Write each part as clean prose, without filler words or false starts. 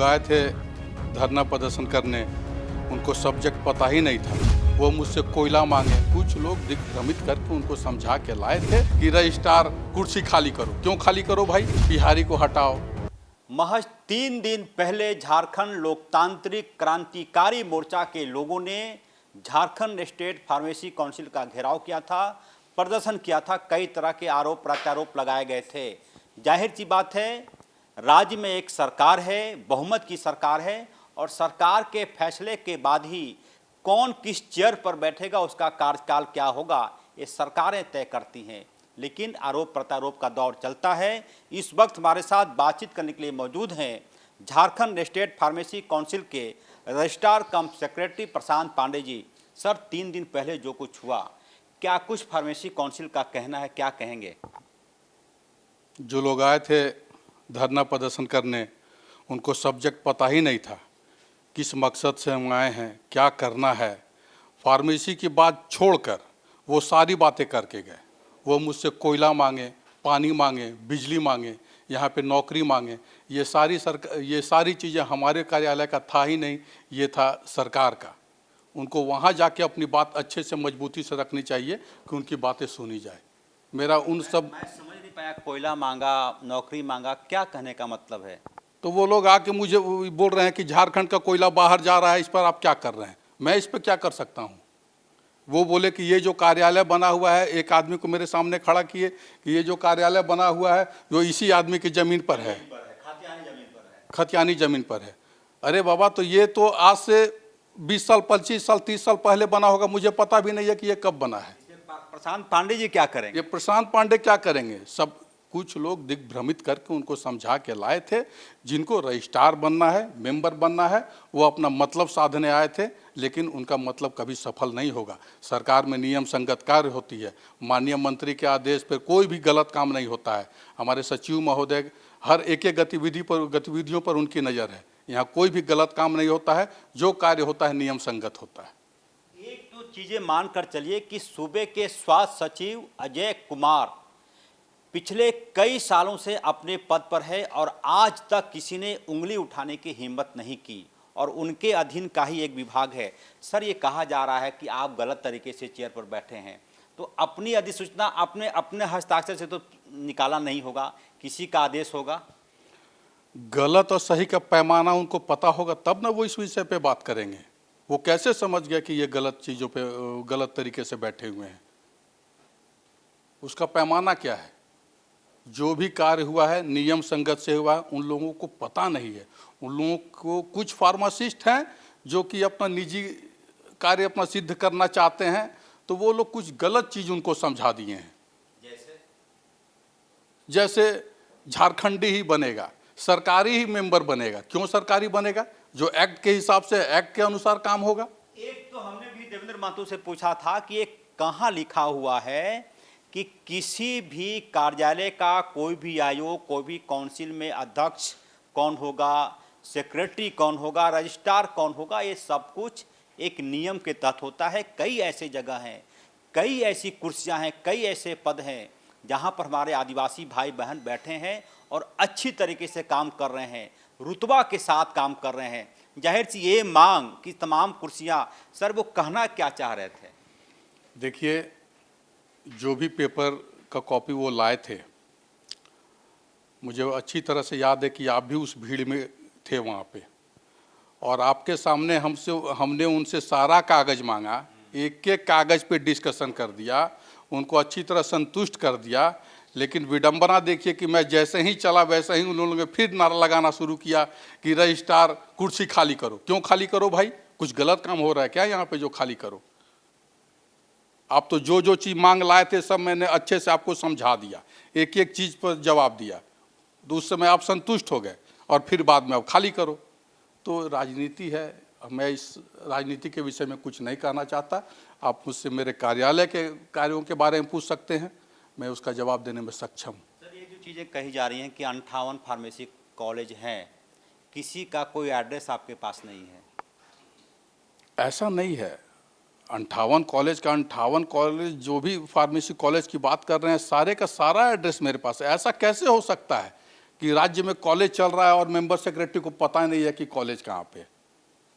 आए थे धरना प्रदर्शन करने, उनको सब्जेक्ट पता ही नहीं था। वो मुझसे कोयला मांगे। कुछ लोग दिग्भ्रमित करके उनको समझा के लाए थे कि रजिस्ट्रार कुर्सी खाली करो। क्यों खाली करो भाई? बिहारी को हटाओ। महज 3 दिन पहले झारखंड लोकतांत्रिक क्रांतिकारी मोर्चा के लोगों ने झारखंड स्टेट फार्मेसी काउंसिल का घेराव किया था, प्रदर्शन किया था। कई तरह के आरोप प्रत्यारोप लगाए गए थे। जाहिर सी बात है, राज्य में एक सरकार है, बहुमत की सरकार है, और सरकार के फैसले के बाद ही कौन किस चेयर पर बैठेगा, उसका कार्यकाल क्या होगा, ये सरकारें तय करती हैं। लेकिन आरोप प्रत्यारोप का दौर चलता है। इस वक्त हमारे साथ बातचीत करने के लिए मौजूद हैं झारखंड स्टेट फार्मेसी काउंसिल के रजिस्ट्रार कम सेक्रेटरी प्रशांत पांडे जी। सर, 3 दिन पहले जो कुछ हुआ, क्या कुछ फार्मेसी काउंसिल का कहना है, क्या कहेंगे? जो लोग आए थे धरना प्रदर्शन करने, उनको सब्जेक्ट पता ही नहीं था किस मकसद से हम आए हैं, क्या करना है। फार्मेसी की बात छोड़कर वो सारी बातें करके गए। वो मुझसे कोयला मांगे, पानी मांगे, बिजली मांगे, यहाँ पे नौकरी मांगे। ये सारी चीज़ें हमारे कार्यालय का था ही नहीं, ये था सरकार का। उनको वहाँ जाके अपनी बात अच्छे से मजबूती से रखनी चाहिए कि उनकी बातें सुनी जाए। मेरा उन सब मैं समझ नहीं पाया, कोयला मांगा, नौकरी मांगा, क्या कहने का मतलब है? तो वो लोग आके मुझे बोल रहे हैं कि झारखंड का कोयला बाहर जा रहा है, इस पर आप क्या कर रहे हैं? मैं इस पर क्या कर सकता हूँ? वो बोले कि ये जो कार्यालय बना हुआ है, एक आदमी को मेरे सामने खड़ा किए कि ये जो कार्यालय बना हुआ है जो इसी आदमी की ज़मीन पर है, खतियानी ज़मीन पर है। अरे बाबा, तो ये तो आज से 20 साल, 25 साल, 30 साल पहले बना होगा। मुझे पता भी नहीं है कि ये कब बना है। प्रशांत पांडे जी क्या करेंगे? ये प्रशांत पांडे क्या करेंगे? सब कुछ लोग दिग्भ्रमित करके उनको समझा के लाए थे। जिनको रजिस्ट्रार बनना है, मेंबर बनना है, वो अपना मतलब साधने आए थे, लेकिन उनका मतलब कभी सफल नहीं होगा। सरकार में नियम संगत कार्य होती है। माननीय मंत्री के आदेश पर कोई भी गलत काम नहीं होता है। हमारे सचिव महोदय हर एक गतिविधियों पर उनकी नज़र है। यहाँ कोई भी गलत काम नहीं होता है। जो कार्य होता है नियम संगत होता है। एक तो चीजें मानकर चलिए कि सूबे के स्वास्थ्य सचिव अजय कुमार पिछले कई सालों से अपने पद पर है और आज तक किसी ने उंगली उठाने की हिम्मत नहीं की, और उनके अधीन का ही एक विभाग है। सर, ये कहा जा रहा है कि आप गलत तरीके से चेयर पर बैठे हैं, तो अपनी अधिसूचना अपने हस्ताक्षर से तो निकाला नहीं होगा, किसी का आदेश होगा। गलत और सही का पैमाना उनको पता होगा, तब ना वो इस विषय पे बात करेंगे। वो कैसे समझ गए कि ये गलत चीज़ों पे गलत तरीके से बैठे हुए हैं? उसका पैमाना क्या है? जो भी कार्य हुआ है नियम संगत से हुआ है, उन लोगों को पता नहीं है। उन लोगों को, कुछ फार्मासिस्ट हैं जो कि अपना निजी कार्य अपना सिद्ध करना चाहते हैं, तो वो लोग कुछ गलत चीज़ उनको समझा दिए हैं। जैसे झारखंडी ही बनेगा, सरकारी ही मेंबर बनेगा। क्यों सरकारी बनेगा? जो एक्ट के हिसाब से, एक्ट के अनुसार काम होगा। एक तो हमने भी देवेंद्र महतो से पूछा था कि ये कहाँ लिखा हुआ है कि किसी भी कार्यालय का कोई भी आयोग, कोई भी काउंसिल में अध्यक्ष कौन होगा, सेक्रेटरी कौन होगा, रजिस्ट्रार कौन होगा, ये सब कुछ एक नियम के तहत होता है। कई ऐसे जगह हैं, कई ऐसी कुर्सियां हैं, कई ऐसे पद हैं जहां पर हमारे आदिवासी भाई बहन बैठे हैं और अच्छी तरीके से काम कर रहे हैं, रुतबा के साथ काम कर रहे हैं। जाहिर सी ये मांग कि तमाम कुर्सियां, सर वो कहना क्या चाह रहे थे? देखिए, जो भी पेपर का कॉपी वो लाए थे, मुझे अच्छी तरह से याद है कि आप भी उस भीड़ में थे वहाँ पे, और आपके सामने हमने उनसे सारा कागज़ मांगा। एक एक कागज़ पे डिस्कशन कर दिया, उनको अच्छी तरह संतुष्ट कर दिया। लेकिन विडंबना देखिए कि मैं जैसे ही चला वैसे ही उन लोगों ने फिर नारा लगाना शुरू किया कि रजिस्ट्रार कुर्सी खाली करो। क्यों खाली करो भाई? कुछ गलत काम हो रहा है क्या यहाँ पे जो खाली करो? आप तो जो चीज़ मांग लाए थे सब मैंने अच्छे से आपको समझा दिया, एक एक चीज़ पर जवाब दिया, तो उस समय आप संतुष्ट हो गए और फिर बाद में आप खाली करो। तो राजनीति है, मैं इस राजनीति के विषय में कुछ नहीं कहना चाहता। आप मुझसे मेरे कार्यालय के कार्यों के बारे में पूछ सकते हैं, मैं उसका जवाब देने में सक्षम हूँ। सर, ये जो चीज़ें कही जा रही हैं कि 58 फार्मेसी कॉलेज हैं, किसी का कोई एड्रेस आपके पास नहीं है? ऐसा नहीं है। 58 कॉलेज का 58 कॉलेज, जो भी फार्मेसी कॉलेज की बात कर रहे हैं, सारे का सारा एड्रेस मेरे पास है। ऐसा कैसे हो सकता है कि राज्य में कॉलेज चल रहा है और मेंबर सेक्रेटरी को पता नहीं है कि कॉलेज कहाँ पे है।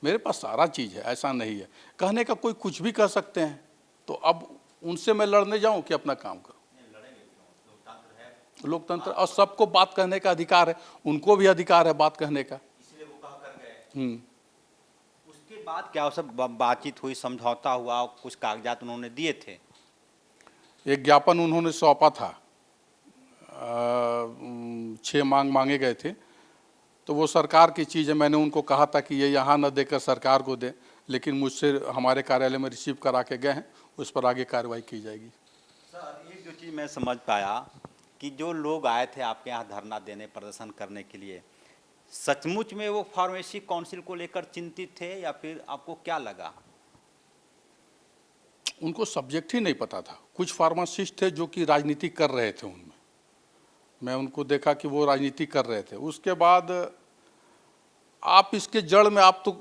मेरे पास सारा चीज़ है, ऐसा नहीं है। कहने का कोई कुछ भी कह सकते हैं, तो अब उनसे मैं लड़ने जाऊं कि अपना काम करूं? लोकतंत्र, और सबको बात कहने का अधिकार है, उनको भी अधिकार है बात कहने का। इसलिए वो कह कर गए। 嗯 उसके बाद क्या सब बातचीत हुई, समझौता हुआ, कुछ कागजात उन्होंने दिए थे? एक ज्ञापन उन्होंने सौंपा था, 6 मांग मांगे गए थे, तो वो सरकार की चीज़ है। मैंने उनको कहा था कि ये यहाँ न देकर सरकार को दें, लेकिन मुझसे हमारे कार्यालय में रिसीव करा के गए हैं, उस पर आगे कार्रवाई की जाएगी। सर, एक जो चीज़ मैं समझ पाया कि जो लोग आए थे आपके यहाँ धरना देने, प्रदर्शन करने के लिए, सचमुच में वो फार्मेसी काउंसिल को लेकर चिंतित थे या फिर आपको क्या लगा? उनको सब्जेक्ट ही नहीं पता था। कुछ फार्मासिस्ट थे जो कि राजनीति कर रहे थे, उनमें मैं उनको देखा कि वो राजनीति कर रहे थे। उसके बाद आप इसके जड़ में, आप तो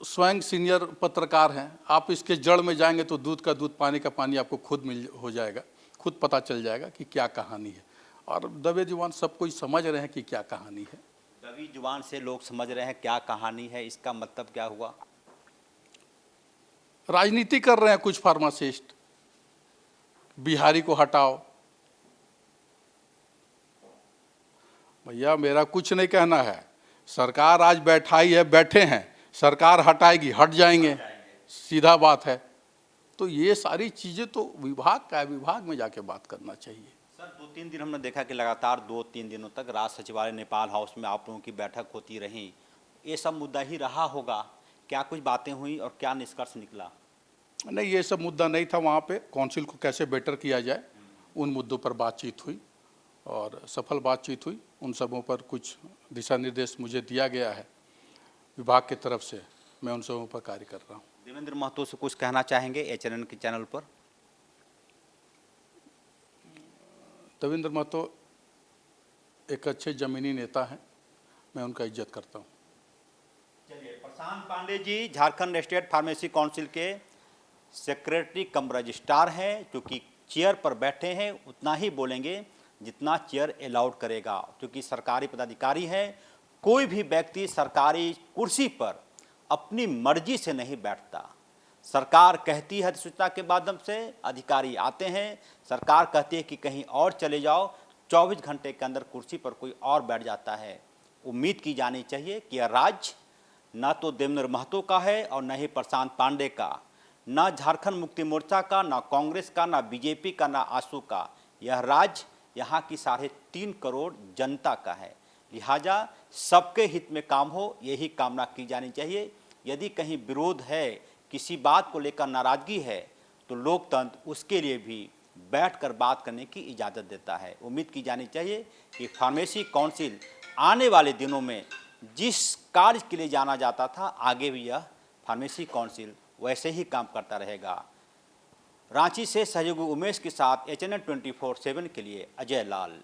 स्वयं सीनियर पत्रकार हैं, आप इसके जड़ में जाएंगे तो दूध का दूध, पानी का पानी आपको खुद हो जाएगा, खुद पता चल जाएगा कि क्या कहानी है। और दबे जुबान सब कोई समझ रहे हैं कि क्या कहानी है। दबी जुबान से लोग समझ रहे हैं क्या कहानी है, इसका मतलब क्या हुआ? राजनीति कर रहे हैं कुछ फार्मासिस्ट, बिहारी को हटाओ। भैया मेरा कुछ नहीं कहना है, सरकार आज बैठाई है, बैठे हैं, सरकार हटाएगी, हट जाएंगे, सीधा बात है। तो ये सारी चीज़ें तो विभाग का है, विभाग में जाके बात करना चाहिए। सर, 2-3 दिन हमने देखा कि लगातार 2-3 दिनों तक राज सचिवालय नेपाल हाउस में आप लोगों की बैठक होती रही। ये सब मुद्दा ही रहा होगा, क्या कुछ बातें हुई और क्या निष्कर्ष निकला? नहीं, ये सब मुद्दा नहीं था। वहाँ पे काउंसिल को कैसे बेटर किया जाए, उन मुद्दों पर बातचीत हुई और सफल बातचीत हुई। उन सबों पर कुछ दिशा निर्देश मुझे दिया गया है विभाग की तरफ से, मैं उन सबों पर कार्य कर रहा हूँ। देवेंद्र महतो से कुछ कहना चाहेंगे एचएनएन के चैनल पर? देवेंद्र महतो एक अच्छे जमीनी नेता हैं, मैं उनका इज्जत करता हूँ। चलिए, प्रशांत Pandey ji Jharkhand state pharmacy council के सेक्रेटरी कम रजिस्ट्रार हैं, क्योंकि चेयर पर बैठे हैं उतना ही बोलेंगे जितना चेयर अलाउड करेगा, क्योंकि सरकारी पदाधिकारी है। कोई भी व्यक्ति सरकारी कुर्सी पर अपनी मर्जी से नहीं बैठता। सरकार कहती है अधिसूचना के माध्यम से, अधिकारी आते हैं, सरकार कहती है कि कहीं और चले जाओ, 24 घंटे के अंदर कुर्सी पर कोई और बैठ जाता है। उम्मीद की जानी चाहिए कि यह राज्य न तो देवेंद्र महतो का है और न ही प्रशांत पांडे का, न झारखंड मुक्ति मोर्चा का, न कांग्रेस का, न बीजेपी का, न आसू का। यह राज्य यहाँ की 3.5 करोड़ जनता का है। लिहाजा सबके हित में काम हो, यही कामना की जानी चाहिए। यदि कहीं विरोध है, किसी बात को लेकर नाराजगी है, तो लोकतंत्र उसके लिए भी बैठकर बात करने की इजाज़त देता है। उम्मीद की जानी चाहिए कि फार्मेसी काउंसिल आने वाले दिनों में जिस कार्य के लिए जाना जाता था, आगे भी यह फार्मेसी काउंसिल वैसे ही काम करता रहेगा। रांची से सहयोगी उमेश के साथ एचएनएन 24/7 के लिए अजय लाल।